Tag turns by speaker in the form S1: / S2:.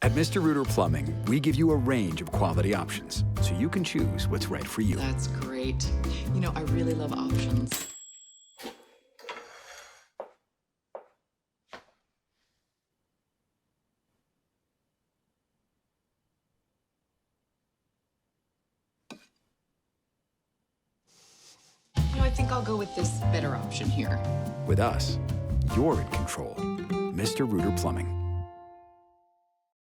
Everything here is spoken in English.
S1: At Mr. Rooter Plumbing, we give you a range of quality options, so you can choose what's right for you.
S2: That's great. You know, I really love options. You know, I think I'll go with this better option here.
S1: With us, you're in control. Mr. Rooter Plumbing.